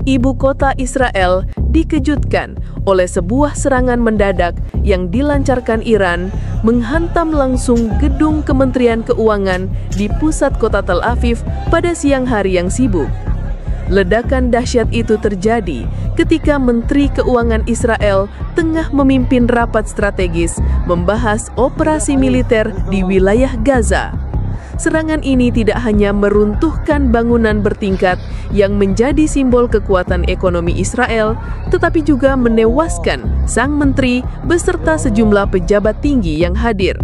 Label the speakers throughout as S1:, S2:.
S1: Ibu kota Israel dikejutkan oleh sebuah serangan mendadak yang dilancarkan Iran menghantam langsung gedung Kementerian Keuangan di pusat kota Tel Aviv pada siang hari yang sibuk. Ledakan dahsyat itu terjadi ketika Menteri Keuangan Israel tengah memimpin rapat strategis membahas operasi militer di wilayah Gaza. Serangan ini tidak hanya meruntuhkan bangunan bertingkat yang menjadi simbol kekuatan ekonomi Israel, tetapi juga menewaskan sang menteri beserta sejumlah pejabat tinggi yang hadir.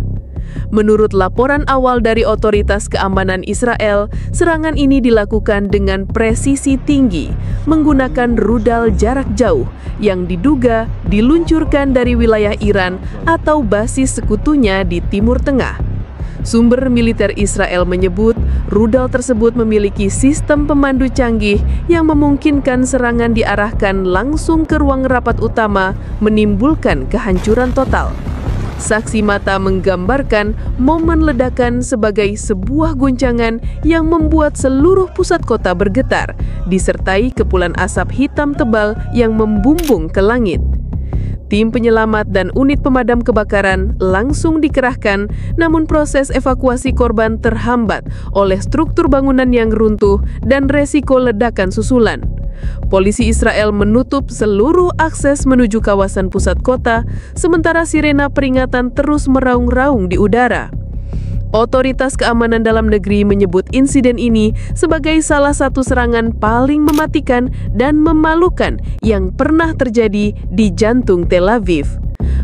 S1: Menurut laporan awal dari otoritas keamanan Israel, serangan ini dilakukan dengan presisi tinggi, menggunakan rudal jarak jauh yang diduga diluncurkan dari wilayah Iran atau basis sekutunya di Timur Tengah. Sumber militer Israel menyebut rudal tersebut memiliki sistem pemandu canggih yang memungkinkan serangan diarahkan langsung ke ruang rapat utama, menimbulkan kehancuran total. Saksi mata menggambarkan momen ledakan sebagai sebuah guncangan yang membuat seluruh pusat kota bergetar, disertai kepulan asap hitam tebal yang membumbung ke langit. Tim penyelamat dan unit pemadam kebakaran langsung dikerahkan, namun proses evakuasi korban terhambat oleh struktur bangunan yang runtuh dan resiko ledakan susulan. Polisi Israel menutup seluruh akses menuju kawasan pusat kota, sementara sirena peringatan terus meraung-raung di udara. Otoritas Keamanan Dalam Negeri menyebut insiden ini sebagai salah satu serangan paling mematikan dan memalukan yang pernah terjadi di jantung Tel Aviv.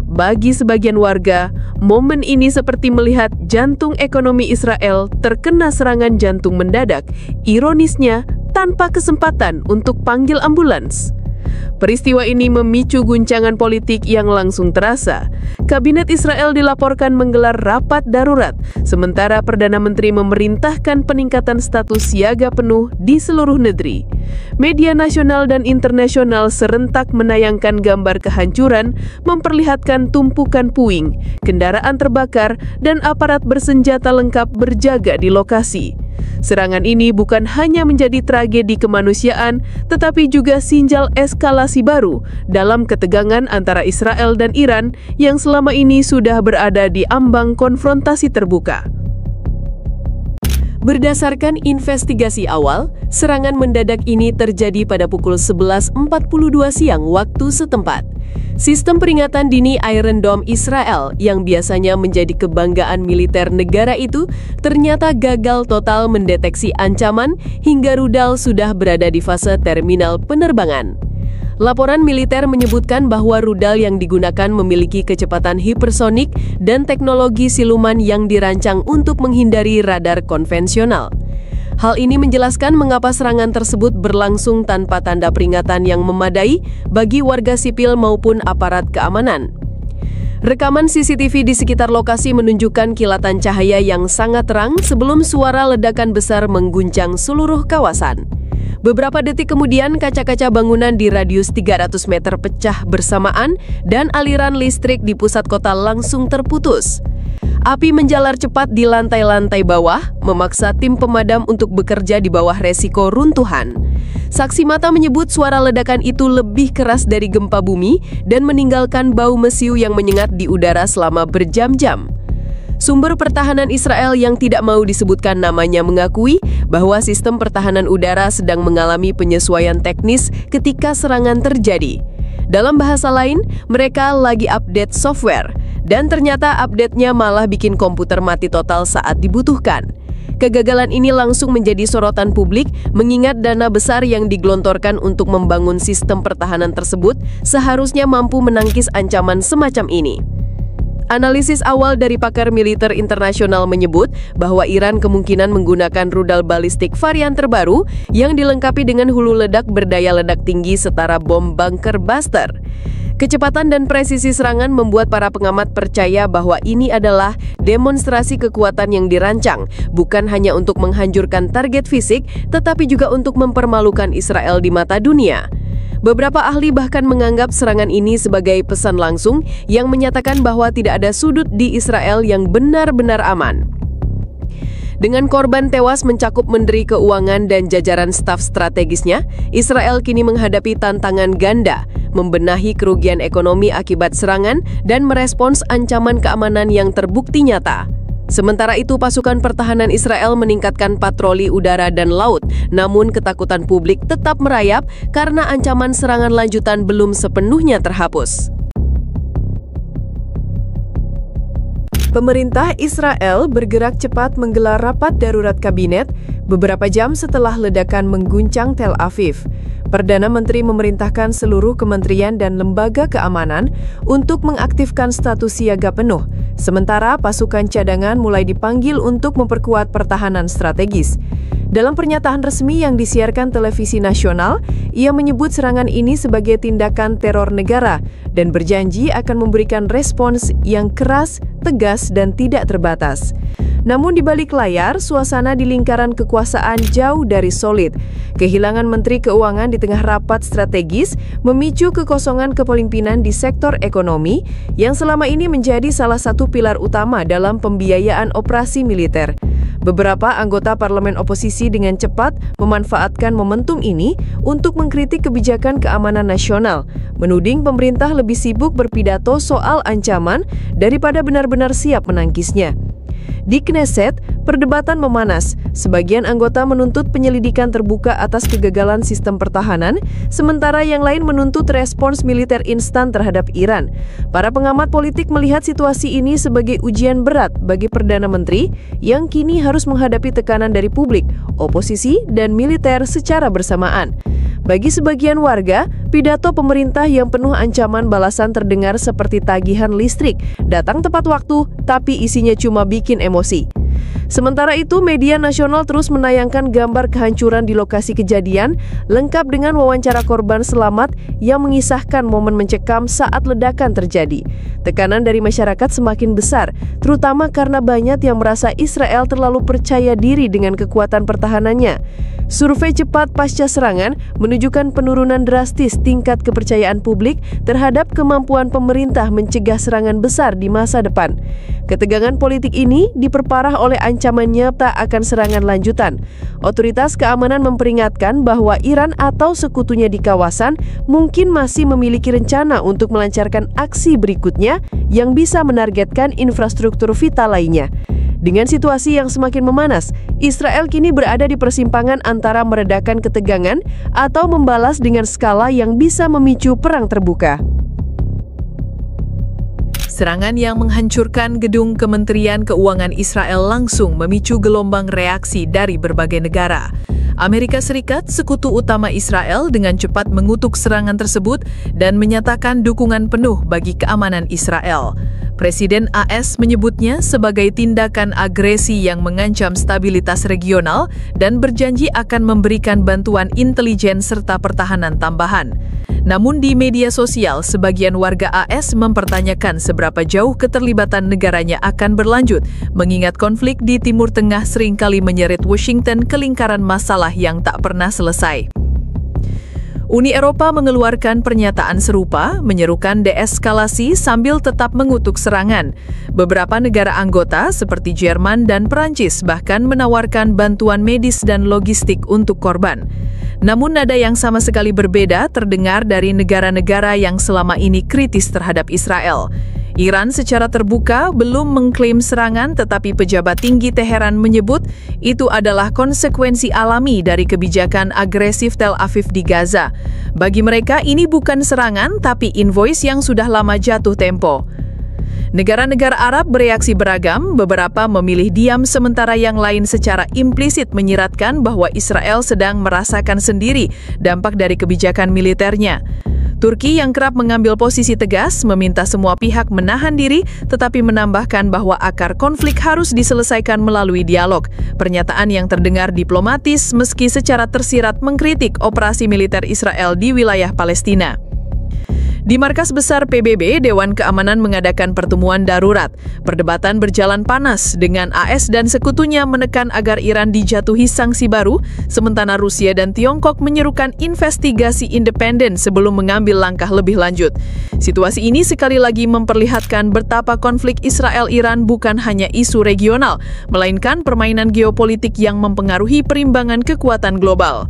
S1: Bagi sebagian warga, momen ini seperti melihat jantung ekonomi Israel terkena serangan jantung mendadak, ironisnya tanpa kesempatan untuk panggil ambulans. Peristiwa ini memicu guncangan politik yang langsung terasa. Kabinet Israel dilaporkan menggelar rapat darurat, sementara Perdana Menteri memerintahkan peningkatan status siaga penuh di seluruh negeri. Media nasional dan internasional serentak menayangkan gambar kehancuran, memperlihatkan tumpukan puing, kendaraan terbakar, dan aparat bersenjata lengkap berjaga di lokasi. Serangan ini bukan hanya menjadi tragedi kemanusiaan, tetapi juga sinjal eskalasi baru dalam ketegangan antara Israel dan Iran yang selama ini sudah berada di ambang konfrontasi terbuka. Berdasarkan investigasi awal, serangan mendadak ini terjadi pada pukul 11.42 siang waktu setempat. Sistem peringatan dini Iron Dome Israel yang biasanya menjadi kebanggaan militer negara itu ternyata gagal total mendeteksi ancaman hingga rudal sudah berada di fase terminal penerbangan. Laporan militer menyebutkan bahwa rudal yang digunakan memiliki kecepatan hipersonik dan teknologi siluman yang dirancang untuk menghindari radar konvensional. Hal ini menjelaskan mengapa serangan tersebut berlangsung tanpa tanda peringatan yang memadai bagi warga sipil maupun aparat keamanan. Rekaman CCTV di sekitar lokasi menunjukkan kilatan cahaya yang sangat terang sebelum suara ledakan besar mengguncang seluruh kawasan. Beberapa detik kemudian, kaca-kaca bangunan di radius 300 meter pecah bersamaan dan aliran listrik di pusat kota langsung terputus. Api menjalar cepat di lantai-lantai bawah, memaksa tim pemadam untuk bekerja di bawah resiko runtuhan. Saksi mata menyebut suara ledakan itu lebih keras dari gempa bumi dan meninggalkan bau mesiu yang menyengat di udara selama berjam-jam. Sumber pertahanan Israel yang tidak mau disebutkan namanya mengakui bahwa sistem pertahanan udara sedang mengalami penyesuaian teknis ketika serangan terjadi. Dalam bahasa lain, mereka lagi update software, dan ternyata update-nya malah bikin komputer mati total saat dibutuhkan. Kegagalan ini langsung menjadi sorotan publik mengingat dana besar yang digelontorkan untuk membangun sistem pertahanan tersebut seharusnya mampu menangkis ancaman semacam ini. Analisis awal dari pakar militer internasional menyebut bahwa Iran kemungkinan menggunakan rudal balistik varian terbaru yang dilengkapi dengan hulu ledak berdaya ledak tinggi setara bom bunker buster. Kecepatan dan presisi serangan membuat para pengamat percaya bahwa ini adalah demonstrasi kekuatan yang dirancang, bukan hanya untuk menghancurkan target fisik, tetapi juga untuk mempermalukan Israel di mata dunia. Beberapa ahli bahkan menganggap serangan ini sebagai pesan langsung yang menyatakan bahwa tidak ada sudut di Israel yang benar-benar aman. Dengan korban tewas mencakup Menteri Keuangan dan jajaran staf strategisnya, Israel kini menghadapi tantangan ganda, membenahi kerugian ekonomi akibat serangan dan merespons ancaman keamanan yang terbukti nyata. Sementara itu, pasukan pertahanan Israel meningkatkan patroli udara dan laut, namun ketakutan publik tetap merayap karena ancaman serangan lanjutan belum sepenuhnya terhapus. Pemerintah Israel bergerak cepat menggelar rapat darurat kabinet beberapa jam setelah ledakan mengguncang Tel Aviv. Perdana Menteri memerintahkan seluruh kementerian dan lembaga keamanan untuk mengaktifkan status siaga penuh, sementara pasukan cadangan mulai dipanggil untuk memperkuat pertahanan strategis. Dalam pernyataan resmi yang disiarkan televisi nasional, ia menyebut serangan ini sebagai tindakan teror negara dan berjanji akan memberikan respons yang keras, tegas, dan tidak terbatas. Namun di balik layar, suasana di lingkaran kekuasaan jauh dari solid. Kehilangan Menteri Keuangan di tengah rapat strategis memicu kekosongan kepemimpinan di sektor ekonomi yang selama ini menjadi salah satu pilar utama dalam pembiayaan operasi militer. Beberapa anggota parlemen oposisi dengan cepat memanfaatkan momentum ini untuk mengkritik kebijakan keamanan nasional, menuding pemerintah lebih sibuk berpidato soal ancaman daripada benar-benar siap menangkisnya. Di Knesset, perdebatan memanas. Sebagian anggota menuntut penyelidikan terbuka atas kegagalan sistem pertahanan, sementara yang lain menuntut respons militer instan terhadap Iran. Para pengamat politik melihat situasi ini sebagai ujian berat bagi Perdana Menteri yang kini harus menghadapi tekanan dari publik, oposisi, dan militer secara bersamaan. Bagi sebagian warga, pidato pemerintah yang penuh ancaman balasan terdengar seperti tagihan listrik, datang tepat waktu, tapi isinya cuma bikin emosi. Sementara itu, media nasional terus menayangkan gambar kehancuran di lokasi kejadian, lengkap dengan wawancara korban selamat yang mengisahkan momen mencekam saat ledakan terjadi. Tekanan dari masyarakat semakin besar, terutama karena banyak yang merasa Israel terlalu percaya diri dengan kekuatan pertahanannya. Survei cepat pasca serangan menunjukkan penurunan drastis tingkat kepercayaan publik terhadap kemampuan pemerintah mencegah serangan besar di masa depan. Ketegangan politik ini diperparah oleh ancaman nyata akan serangan lanjutan. Otoritas keamanan memperingatkan bahwa Iran atau sekutunya di kawasan mungkin masih memiliki rencana untuk melancarkan aksi berikutnya yang bisa menargetkan infrastruktur vital lainnya. Dengan situasi yang semakin memanas, Israel kini berada di persimpangan antara meredakan ketegangan atau membalas dengan skala yang bisa memicu perang terbuka. Serangan yang menghancurkan gedung Kementerian Keuangan Israel langsung memicu gelombang reaksi dari berbagai negara. Amerika Serikat, sekutu utama Israel, dengan cepat mengutuk serangan tersebut dan menyatakan dukungan penuh bagi keamanan Israel. Presiden AS menyebutnya sebagai tindakan agresi yang mengancam stabilitas regional dan berjanji akan memberikan bantuan intelijen serta pertahanan tambahan. Namun di media sosial, sebagian warga AS mempertanyakan seberapa jauh keterlibatan negaranya akan berlanjut, mengingat konflik di Timur Tengah seringkali menyeret Washington ke lingkaran masalah yang tak pernah selesai. Uni Eropa mengeluarkan pernyataan serupa, menyerukan deeskalasi sambil tetap mengutuk serangan. Beberapa negara anggota seperti Jerman dan Perancis bahkan menawarkan bantuan medis dan logistik untuk korban. Namun nada yang sama sekali berbeda terdengar dari negara-negara yang selama ini kritis terhadap Israel. Iran secara terbuka belum mengklaim serangan, tetapi pejabat tinggi Teheran menyebut itu adalah konsekuensi alami dari kebijakan agresif Tel Aviv di Gaza. Bagi mereka ini bukan serangan, tapi invoice yang sudah lama jatuh tempo. Negara-negara Arab bereaksi beragam, beberapa memilih diam sementara yang lain secara implisit menyiratkan bahwa Israel sedang merasakan sendiri dampak dari kebijakan militernya. Turki yang kerap mengambil posisi tegas meminta semua pihak menahan diri, tetapi menambahkan bahwa akar konflik harus diselesaikan melalui dialog. Pernyataan yang terdengar diplomatis meski secara tersirat mengkritik operasi militer Israel di wilayah Palestina. Di Markas Besar PBB, Dewan Keamanan mengadakan pertemuan darurat. Perdebatan berjalan panas dengan AS dan sekutunya menekan agar Iran dijatuhi sanksi baru, sementara Rusia dan Tiongkok menyerukan investigasi independen sebelum mengambil langkah lebih lanjut. Situasi ini sekali lagi memperlihatkan betapa konflik Israel-Iran bukan hanya isu regional, melainkan permainan geopolitik yang mempengaruhi perimbangan kekuatan global.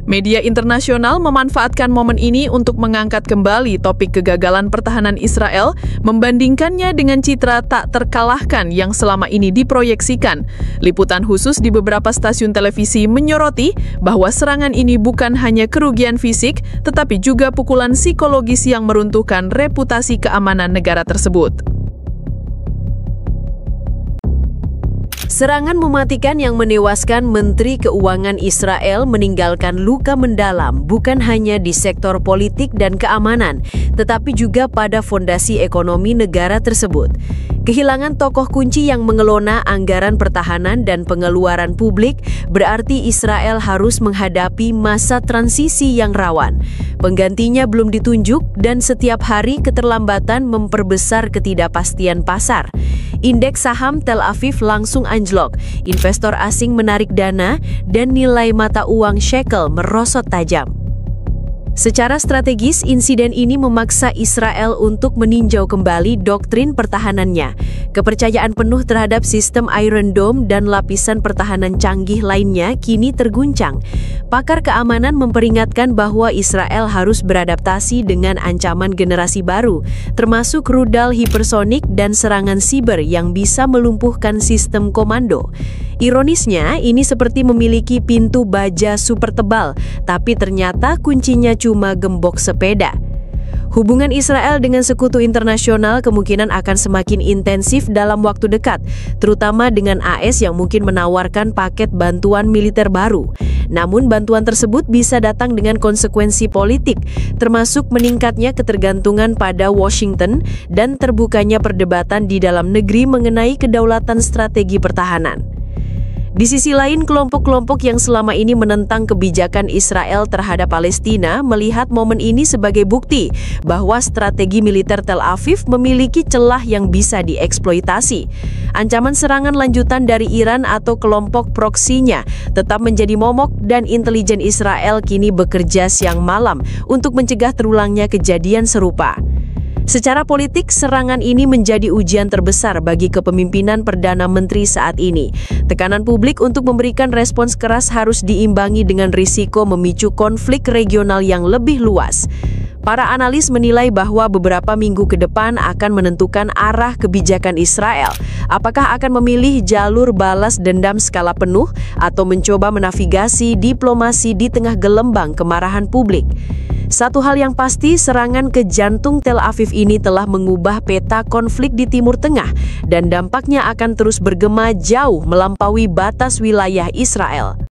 S1: Media internasional memanfaatkan momen ini untuk mengangkat kembali topik kegagalan pertahanan Israel, membandingkannya dengan citra tak terkalahkan yang selama ini diproyeksikan. Liputan khusus di beberapa stasiun televisi menyoroti bahwa serangan ini bukan hanya kerugian fisik, tetapi juga pukulan psikologis yang meruntuhkan reputasi keamanan negara tersebut.
S2: Serangan mematikan yang menewaskan Menteri Keuangan Israel meninggalkan luka mendalam bukan hanya di sektor politik dan keamanan, tetapi juga pada fondasi ekonomi negara tersebut. Kehilangan tokoh kunci yang mengelola anggaran pertahanan dan pengeluaran publik berarti Israel harus menghadapi masa transisi yang rawan. Penggantinya belum ditunjuk dan setiap hari keterlambatan memperbesar ketidakpastian pasar. Indeks saham Tel Aviv langsung anjlok, investor asing menarik dana, dan nilai mata uang shekel merosot tajam. Secara strategis, insiden ini memaksa Israel untuk meninjau kembali doktrin pertahanannya. Kepercayaan penuh terhadap sistem Iron Dome dan lapisan pertahanan canggih lainnya kini terguncang. Pakar keamanan memperingatkan bahwa Israel harus beradaptasi dengan ancaman generasi baru, termasuk rudal hipersonik dan serangan siber yang bisa melumpuhkan sistem komando. Ironisnya, ini seperti memiliki pintu baja super tebal, tapi ternyata kuncinya cuma gembok sepeda. Hubungan Israel dengan sekutu internasional kemungkinan akan semakin intensif dalam waktu dekat, terutama dengan AS yang mungkin menawarkan paket bantuan militer baru. Namun bantuan tersebut bisa datang dengan konsekuensi politik, termasuk meningkatnya ketergantungan pada Washington dan terbukanya perdebatan di dalam negeri mengenai kedaulatan strategi pertahanan. Di sisi lain, kelompok-kelompok yang selama ini menentang kebijakan Israel terhadap Palestina melihat momen ini sebagai bukti bahwa strategi militer Tel Aviv memiliki celah yang bisa dieksploitasi. Ancaman serangan lanjutan dari Iran atau kelompok proksinya tetap menjadi momok dan intelijen Israel kini bekerja siang malam untuk mencegah terulangnya kejadian serupa. Secara politik, serangan ini menjadi ujian terbesar bagi kepemimpinan Perdana Menteri saat ini. Tekanan publik untuk memberikan respons keras harus diimbangi dengan risiko memicu konflik regional yang lebih luas. Para analis menilai bahwa beberapa minggu ke depan akan menentukan arah kebijakan Israel. Apakah akan memilih jalur balas dendam skala penuh atau mencoba menavigasi diplomasi di tengah gelembang kemarahan publik? Satu hal yang pasti, serangan ke jantung Tel Aviv ini telah mengubah peta konflik di Timur Tengah dan dampaknya akan terus bergema jauh melampaui batas wilayah Israel.